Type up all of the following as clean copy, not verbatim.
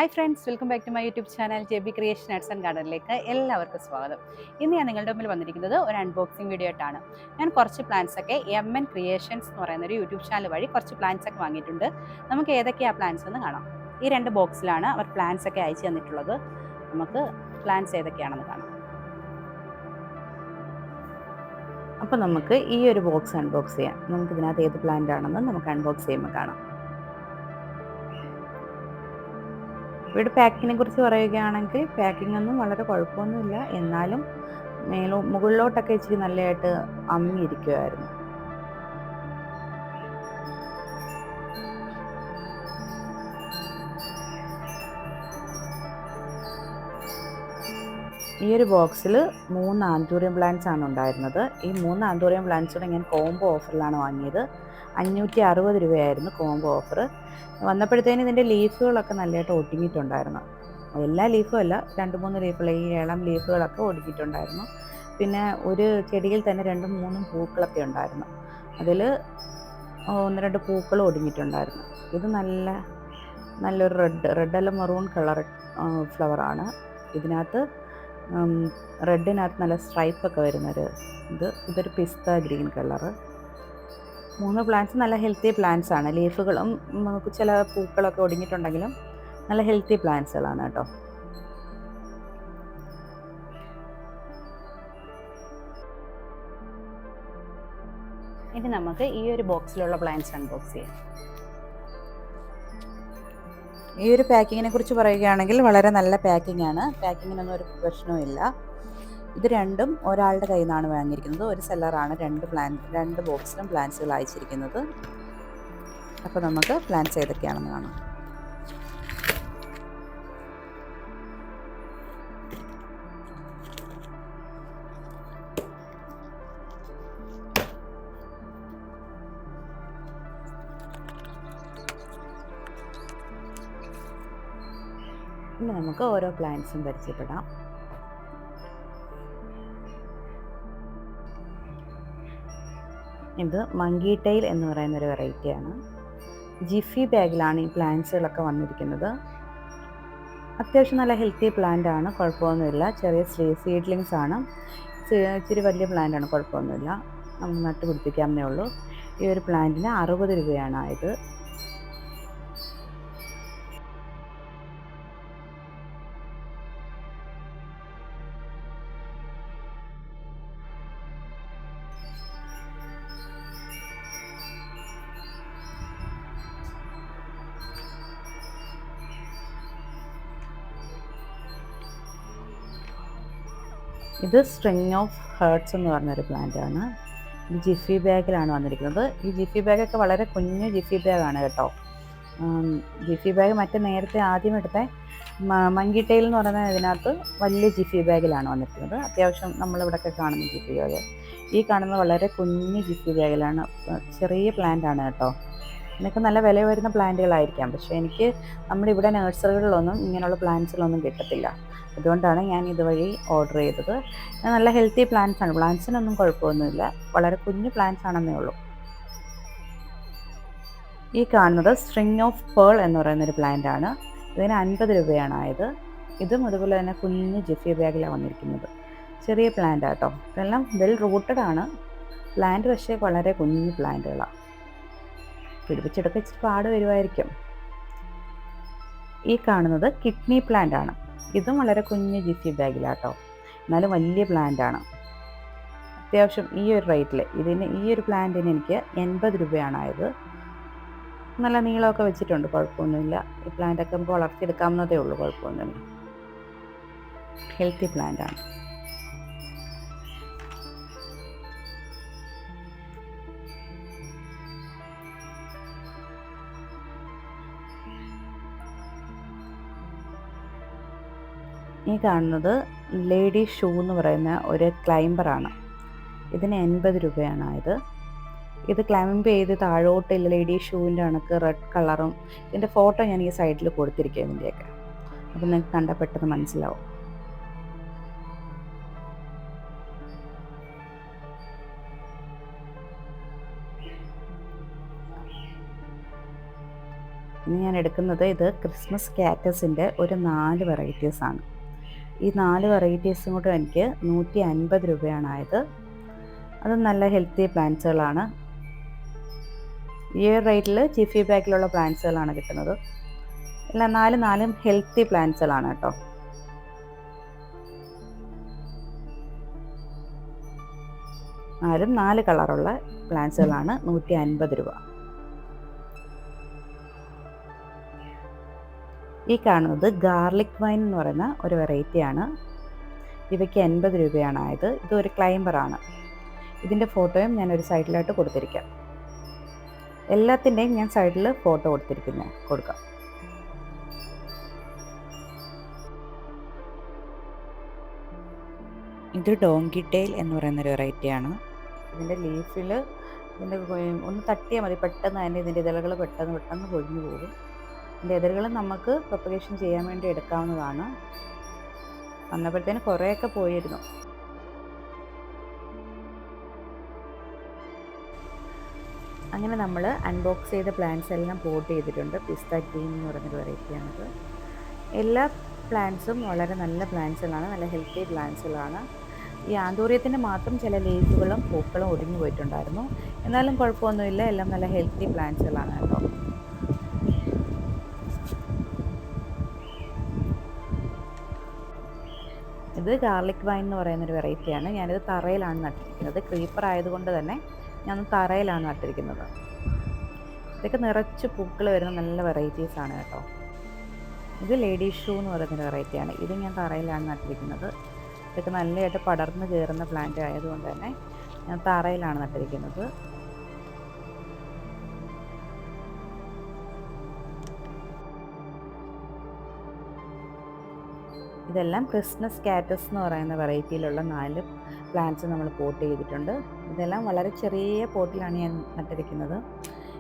Hi friends, welcome back to my YouTube channel JB creation arts and ഗാർഡനിലേക്ക് എല്ലാവർക്കും സ്വാഗതം. ഇന്ന് ഞാൻ നിങ്ങളുടെ മുമ്പിൽ വന്നിരിക്കുന്നത് ഒരു അൺബോക്സിംഗ് വീഡിയോ ആയിട്ടാണ്. ഞാൻ കുറച്ച് പ്ലാന്റ്സ് ഒക്കെ MN ക്രിയേഷൻസ് എന്ന് പറയുന്ന ഒരു യൂട്യൂബ് ചാനൽ വഴി കുറച്ച് പ്ലാന്റ്സ് ഒക്കെ വാങ്ങിയിട്ടുണ്ട്. നമുക്ക് ഏതൊക്കെയാണ് പ്ലാന്റ്സ് എന്ന് കാണാം. ഈ 2 ബോക്സിലാണ് അവർ പ്ലാന്റ്സ് ഒക്കെ അയച്ചു തന്നിട്ടുള്ളത്. നമുക്ക് പ്ലാന്റ്സ് ഏതൊക്കെയാണെന്ന് കാണാം. അപ്പോൾ നമുക്ക് ഈ ഒരു ബോക്സ് അൺബോക്സ് ചെയ്യാം. നമുക്ക് ഇതിനകത്ത് ഏത് പ്ലാന്റ് ആണെന്ന് നമുക്ക് അൺബോക്സ് ചെയ്യുമ്പോൾ കാണാം. ഇവിടെ പാക്കിങ്ങിനെ കുറിച്ച് പറയുകയാണെങ്കിൽ പാക്കിംഗ് ഒന്നും വളരെ കുഴപ്പമൊന്നുമില്ല. എന്നാലും മുകളിലോട്ടൊക്കെ ഇച്ചിരി നല്ലതായിട്ട് അമ്മിയിരിക്കുമായിരുന്നു. ഈ ഒരു ബോക്സിൽ 3 ആന്തൂറിയം പ്ലാന്റ്സ് ആണ് ഉണ്ടായിരുന്നത്. ഈ 3 ആന്തൂറിയം പ്ലാന്റ്സൂടെ ഞാൻ കോംബോ ഓഫറിലാണ് വാങ്ങിയത്. 560 രൂപയായിരുന്നു കോംബോ ഓഫർ. വന്നപ്പോഴത്തേനും ഇതിൻ്റെ ലീഫുകളൊക്കെ നല്ലതായിട്ട് ഒടുങ്ങിയിട്ടുണ്ടായിരുന്നു. എല്ലാ ലീഫും അല്ല, 2-3 ലീഫുകൾ, ഈ ഇളം ലീഫുകളൊക്കെ ഒടുങ്ങിയിട്ടുണ്ടായിരുന്നു. പിന്നെ ഒരു ചെടിയിൽ തന്നെ 2-3 പൂക്കളൊക്കെ ഉണ്ടായിരുന്നു. അതിൽ 1-2 പൂക്കൾ ഒടുങ്ങിയിട്ടുണ്ടായിരുന്നു. ഇത് നല്ലൊരു റെഡ് അല്ല മെറൂൺ കളർ ഫ്ലവറാണ്. ഇതിനകത്ത് റെഡിനകത്ത് നല്ല സ്ട്രൈപ്പൊക്കെ വരുന്നൊരു ഇതൊരു പിസ്ത ഗ്രീൻ കളറ്. 3 പ്ലാന്റ്സ് നല്ല ഹെൽത്തി പ്ലാന്റ്സ് ആണ്. ലീഫുകളും ചില പൂക്കളൊക്കെ ഒടിഞ്ഞിട്ടുണ്ടെങ്കിലും നല്ല ഹെൽത്തി പ്ലാന്റ്സുകളാണ് കേട്ടോ. ഇനി നമുക്ക് ഈ ഒരു ബോക്സിലുള്ള പ്ലാന്റ്സ് അൺബോക്സ് ചെയ്യാം. ഈ ഒരു പാക്കിങ്ങിനെ കുറിച്ച് പറയുകയാണെങ്കിൽ വളരെ നല്ല പാക്കിംഗ് ആണ്. പാക്കിങ്ങിനൊന്നും ഒരു പ്രശ്നവുമില്ല. ഇത് രണ്ടും ഒരാളുടെ കയ്യിൽ നിന്നാണ് വാങ്ങിയിരിക്കുന്നത്. ഒരു സെല്ലറാണ് 2 ബോക്സിലും പ്ലാന്റ്സുകൾ അയച്ചിരിക്കുന്നത്. അപ്പോൾ നമുക്ക് പ്ലാന്റ്സ് ഏതൊക്കെയാണെന്ന് കാണാം. ഇനി നമുക്ക് ഓരോ പ്ലാന്റ്സും പരിചയപ്പെടാം. ഇത് മങ്കി ടെയിൽ എന്ന് പറയുന്ന ഒരു വെറൈറ്റിയാണ്. ജിഫി ബാഗിലാണ് ഈ പ്ലാന്റ്സുകളൊക്കെ വന്നിരിക്കുന്നത്. അത്യാവശ്യം നല്ല ഹെൽത്തി പ്ലാന്റ് ആണ്, കുഴപ്പമൊന്നുമില്ല. ചെറിയ സീഡ്ലിങ്സ് ആണ്. ഇച്ചിരി വലിയ പ്ലാന്റ് ആണ്, കുഴപ്പമൊന്നുമില്ല. നമുക്ക് നട്ട് പിടിപ്പിക്കാവുന്നേ ഉള്ളൂ. ഈ ഒരു പ്ലാന്റിന് 60 രൂപയാണ് ആയത്. ഇത് സ്ട്രിങ് ഓഫ് ഹേർട്സ് എന്ന് പറഞ്ഞൊരു പ്ലാന്റ് ആണ്. ഇത് ജിഫി ബാഗിലാണ് വന്നിരിക്കുന്നത്. ഈ ജിഫി ബാഗൊക്കെ വളരെ കുഞ്ഞു ജിഫി ബാഗാണ് കേട്ടോ. ജിഫി ബാഗ് നേരത്തെ ആദ്യം എടുത്ത മങ്കി ടെയിൽ എന്ന് പറയുന്ന ഇതിനകത്ത് വലിയ ജിഫി ബാഗിലാണ് വന്നിരിക്കുന്നത്. അത്യാവശ്യം നമ്മളിവിടെയൊക്കെ കാണുന്ന ജിഫി ബാഗ്. ഈ കാണുന്നത് വളരെ കുഞ്ഞു ജിഫി ബാഗിലാണ്. ചെറിയ പ്ലാന്റ് ആണ് കേട്ടോ. ഇതിനൊക്കെ നല്ല വില വരുന്ന പ്ലാന്റുകളായിരിക്കാം. പക്ഷേ എനിക്ക് നമ്മുടെ ഇവിടെ നഴ്സറികളിലൊന്നും ഇങ്ങനെയുള്ള പ്ലാന്റ്സുകളൊന്നും കിട്ടത്തില്ല. അതുകൊണ്ടാണ് ഞാൻ ഇതുവഴി ഓർഡർ ചെയ്തത്. നല്ല ഹെൽത്തി പ്ലാന്റ്സ് ആണ്. പ്ലാന്റ്സിനൊന്നും കുഴപ്പമൊന്നുമില്ല. വളരെ കുഞ്ഞു പ്ലാന്റ്സ് ആണെന്നേ ഉള്ളൂ. ഈ കാണുന്നത് സ്ട്രിങ് ഓഫ് പേൾ എന്ന് പറയുന്നൊരു പ്ലാന്റ് ആണ്. ഇതിന് 50 രൂപയാണ് ആയത്. ഇതും അതുപോലെ തന്നെ കുഞ്ഞു ജിഫി ബാഗിലാണ് വന്നിരിക്കുന്നത്. ചെറിയ പ്ലാന്റ് ആട്ടോ. ഇതെല്ലാം വെൽ റൂട്ടഡ് ആണ് പ്ലാന്റ്, പക്ഷേ വളരെ കുഞ്ഞു പ്ലാന്റുകളാണ്. പിടിപ്പിച്ചെടുക്കാൻ ഇച്ചിരി പാട് വരുമായിരിക്കും. ഈ കാണുന്നത് കിഡ്നി പ്ലാന്റ് ആണ്. ഇതും വളരെ കുഞ്ഞ് ജിഫി ബാഗിലാട്ടോ, എന്നാലും വലിയ പ്ലാന്റ് ആണ്. അത്യാവശ്യം ഈ ഒരു റേറ്റിൽ ഈ ഒരു പ്ലാന്റിന് എനിക്ക് 80 രൂപയാണ് ആയത്. നല്ല നീളമൊക്കെ വെച്ചിട്ടുണ്ട്, കുഴപ്പമൊന്നുമില്ല. ഈ പ്ലാന്റൊക്കെ നമുക്ക് വളർത്തിയെടുക്കാവുന്നതേ ഉള്ളൂ, കുഴപ്പമൊന്നുമില്ല. ഹെൽത്തി പ്ലാന്റ് ആണ്. ഈ കാണുന്നത് ലേഡി ഷൂ എന്ന് പറയുന്ന ഒരു ക്ലൈംബറാണ്. ഇതിന് 80 രൂപയാണ് ആയത്. ഇത് ക്ലൈംബ് ചെയ്ത് താഴോട്ട് ലേഡി ഷൂവിൻ്റെ കണക്ക് റെഡ് കളറും. ഇതിൻ്റെ ഫോട്ടോ ഞാൻ ഈ സൈഡിൽ കൊടുത്തിരിക്കുക ഇതിൻ്റെയൊക്കെ. അപ്പോൾ നിങ്ങൾക്ക് കണ്ടാൽ പെട്ടെന്ന് മനസ്സിലാവും. ഇനി ഞാൻ എടുക്കുന്നത് ഇത് ക്രിസ്മസ് കാറ്റസിൻ്റെ ഒരു 4 വെറൈറ്റീസാണ്. ഈ 4 വെറൈറ്റീസും കൂടെ എനിക്ക് 150 രൂപയാണ് ആയത്. അത് നല്ല ഹെൽത്തി പ്ലാന്റ്സുകളാണ്. ഈ റേറ്റിൽ ജിഫി ബാഗിലുള്ള പ്ലാന്റ്സുകളാണ് കിട്ടുന്നത്. എല്ലാം നാലും ഹെൽത്തി പ്ലാന്റ്സുകളാണ് കേട്ടോ. നാലും 4 കളറുള്ള പ്ലാന്റ്സുകളാണ് 150 രൂപ. ഈ കാണുന്നത് ഗാർലിക് വൈൻ എന്ന് പറയുന്ന ഒരു വെറൈറ്റിയാണ്. ഇവയ്ക്ക് 80 രൂപയാണ് ആയത്. ഇതൊരു ക്ലൈംബറാണ്. ഇതിൻ്റെ ഫോട്ടോയും ഞാൻ ഒരു സൈഡിലായിട്ട് കൊടുത്തിരിക്കാം. എല്ലാത്തിൻ്റെയും ഞാൻ സൈഡിൽ ഫോട്ടോ കൊടുക്കാം. ഇത് ഡോങ്കി ടെയിൽ എന്ന് പറയുന്നൊരു വെറൈറ്റിയാണ്. ഇതിൻ്റെ ലീഫിൽ ഒന്ന് തട്ടിയാൽ മതി, പെട്ടെന്ന് തന്നെ ഇതിൻ്റെ ഇതളുകൾ പെട്ടെന്ന് പൊഴിഞ്ഞു പോകും. ഇതിൻ്റെ ഇതളുകൾ നമുക്ക് പ്രൊപ്പഗേഷൻ ചെയ്യാൻ വേണ്ടി എടുക്കാവുന്നതാണ്. വന്നപ്പോഴത്തേന് കുറേയൊക്കെ പോയിരുന്നു. അങ്ങനെ നമ്മൾ അൺബോക്സ് ചെയ്ത പ്ലാന്റ്സ് എല്ലാം പോട്ട് ചെയ്തിട്ടുണ്ട്. പിസ്ത ഗ്രീൻ എന്ന് പറയുന്നൊരു വെറൈറ്റിയാണിത്. എല്ലാ പ്ലാന്റ്സും വളരെ നല്ല പ്ലാന്റ്സുകളാണ്, നല്ല ഹെൽത്തി പ്ലാന്റ്സുകളാണ്. ഈ ആന്തൂറിയത്തിൻ്റെ മാത്രം ചില ലീഫുകളും പൂക്കളും ഒടിഞ്ഞു പോയിട്ടുണ്ടായിരുന്നു. എന്നാലും കുഴപ്പമൊന്നുമില്ല, എല്ലാം നല്ല ഹെൽത്തി പ്ലാന്റ്സുകളാണ് കേട്ടോ. ഇത് ഗാർലിക് വൈൻ എന്ന് പറയുന്നൊരു വെറൈറ്റിയാണ്. ഞാനിത് തറയിലാണ് നട്ടിരിക്കുന്നത്. ക്രീപ്പർ ആയതുകൊണ്ട് തന്നെ ഞാൻ തറയിലാണ് നട്ടിരിക്കുന്നത്. ഇതൊക്കെ നിറച്ച് പൂക്കൾ വരുന്ന നല്ല വെറൈറ്റീസാണ് കേട്ടോ. ഇത് ലേഡി ഷൂ എന്ന് പറയുന്നൊരു വെറൈറ്റിയാണ്. ഇത് ഞാൻ തറയിലാണ് നട്ടിരിക്കുന്നത്. ഇതൊക്കെ നല്ലതായിട്ട് പടർന്ന് കയറുന്ന പ്ലാന്റ് ആയതുകൊണ്ട് തന്നെ ഞാൻ തറയിലാണ് നട്ടിരിക്കുന്നത്. ഇതെല്ലാം ക്രിസ്മസ് കാറ്റസ് എന്ന് പറയുന്ന വെറൈറ്റിയിലുള്ള 4 പ്ലാന്റ്സ് നമ്മൾ പോട്ട് ചെയ്തിട്ടുണ്ട്. ഇതെല്ലാം വളരെ ചെറിയ പോട്ടിലാണ് ഞാൻ നട്ടിരിക്കുന്നത്.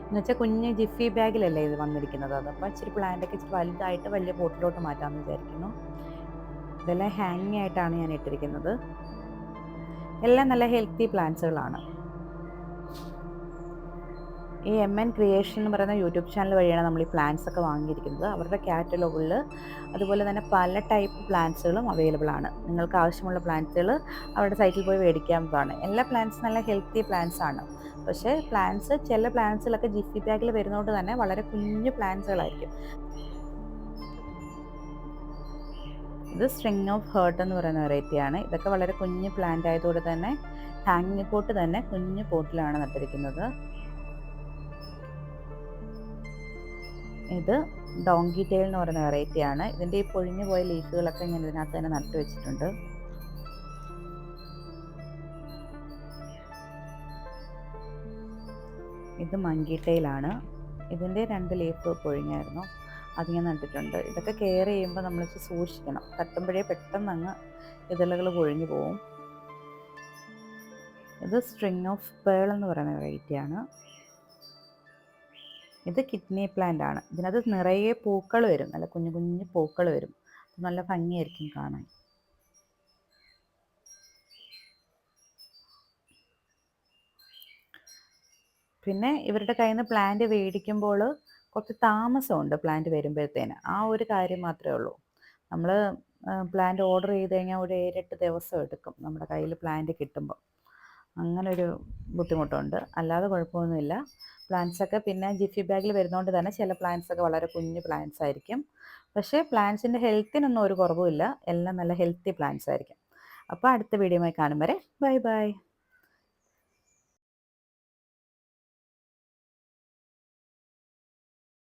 എന്നുവെച്ചാൽ കുഞ്ഞ് ജിഫി ബാഗിലല്ലേ ഇത് വന്നിരിക്കുന്നത്. അതപ്പോൾ ഇച്ചിരി പ്ലാന്റൊക്കെ ഇച്ചിരി വലുതായിട്ട് വലിയ പോട്ടിലോട്ട് മാറ്റാമെന്ന് വിചാരിക്കുന്നു. ഇതെല്ലാം ഹാങ്ങിങ് ആയിട്ടാണ് ഞാൻ ഇട്ടിരിക്കുന്നത്. എല്ലാം നല്ല ഹെൽത്തി പ്ലാന്റ്സുകളാണ്. ഈ MN ക്രിയേഷൻ എന്ന് പറയുന്ന യൂട്യൂബ് ചാനൽ വഴിയാണ് നമ്മൾ ഈ പ്ലാന്റ്സ് ഒക്കെ വാങ്ങിയിരിക്കുന്നത്. അവരുടെ കാറ്റലോഗിൽ അതുപോലെ തന്നെ പല ടൈപ്പ് പ്ലാന്റ്സുകളും അവൈലബിൾ ആണ്. നിങ്ങൾക്ക് ആവശ്യമുള്ള പ്ലാന്റ്സുകൾ അവരുടെ സൈറ്റിൽ പോയി മേടിക്കാവുന്നതാണ്. എല്ലാ പ്ലാന്റ്സും നല്ല ഹെൽത്തി പ്ലാന്റ്സ് ആണ്. പക്ഷേ ചില പ്ലാന്റ്സുകളൊക്കെ ജിഫി ബാഗിൽ വരുന്നതുകൊണ്ട് തന്നെ വളരെ കുഞ്ഞു പ്ലാന്റ്സുകളായിരിക്കും. ഇത് സ്ട്രിങ് ഓഫ് ഹേർട്ട് എന്ന് പറയുന്ന വെറൈറ്റിയാണ്. ഇതൊക്കെ വളരെ കുഞ്ഞു പ്ലാന്റ് ആയതുകൊണ്ട് തന്നെ ഹാങ്ങിങ് പോട്ട് തന്നെ കുഞ്ഞു പോട്ടിലാണ് നട്ടിരിക്കുന്നത്. ഇത് ഡോങ്കി ടെയിൽ എന്ന് പറയുന്ന വെറൈറ്റിയാണ്. ഇതിൻ്റെ ഈ പൊഴിഞ്ഞു പോയ ലീഫുകളൊക്കെ ഞാൻ ഇതിനകത്ത് തന്നെ നട്ടു വെച്ചിട്ടുണ്ട്. ഇത് മങ്കി ടെയിലാണ്. ഇതിൻ്റെ 2 ലീഫ് പൊഴിഞ്ഞായിരുന്നു, അത് ഞാൻ നട്ടിട്ടുണ്ട്. ഇതൊക്കെ കെയർ ചെയ്യുമ്പോൾ നമ്മൾ സൂക്ഷിക്കണം. തട്ടുമ്പോഴേ പെട്ടെന്ന് അങ്ങ് ഇതളുകൾ പൊഴിഞ്ഞു പോവും. ഇത് സ്ട്രിങ് ഓഫ് പേൾ എന്ന് പറയുന്ന വെറൈറ്റിയാണ്. ഇത് കിഡ്നി പ്ലാന്റ് ആണ്. ഇതിനകത്ത് നിറയെ പൂക്കൾ വരും, നല്ല കുഞ്ഞു കുഞ്ഞു പൂക്കൾ വരും. നല്ല ഭംഗിയായിരിക്കും കാണാൻ. പിന്നെ ഇവരുടെ കയ്യിൽ നിന്ന് പ്ലാന്റ് മേടിക്കുമ്പോൾ കുറച്ച് താമസമുണ്ട് പ്ലാന്റ് വരുമ്പോഴത്തേന്. ആ ഒരു കാര്യം മാത്രമേ ഉള്ളൂ. നമ്മൾ പ്ലാന്റ് ഓർഡർ ചെയ്ത് കഴിഞ്ഞാൽ ഒരു 7-8 ദിവസം എടുക്കും നമ്മുടെ കയ്യിൽ പ്ലാന്റ് കിട്ടുമ്പോൾ. അങ്ങനൊരു ബുദ്ധിമുട്ടുണ്ട്. അല്ലാതെ കുഴപ്പമൊന്നുമില്ല. പ്ലാന്റ്സൊക്കെ പിന്നെ ജിഫി ബാഗിൽ വരുന്നതുകൊണ്ട് തന്നെ ചില പ്ലാന്റ്സൊക്കെ വളരെ കുഞ്ഞു പ്ലാന്റ്സ് ആയിരിക്കും. പക്ഷേ പ്ലാന്റ്സിൻ്റെ ഹെൽത്തിനൊന്നും ഒരു കുറവുമില്ല. എല്ലാം നല്ല ഹെൽത്തി പ്ലാന്റ്സ് ആയിരിക്കും. അപ്പോൾ അടുത്ത വീഡിയോയുമായി കാണും വരെ ബൈ ബൈ.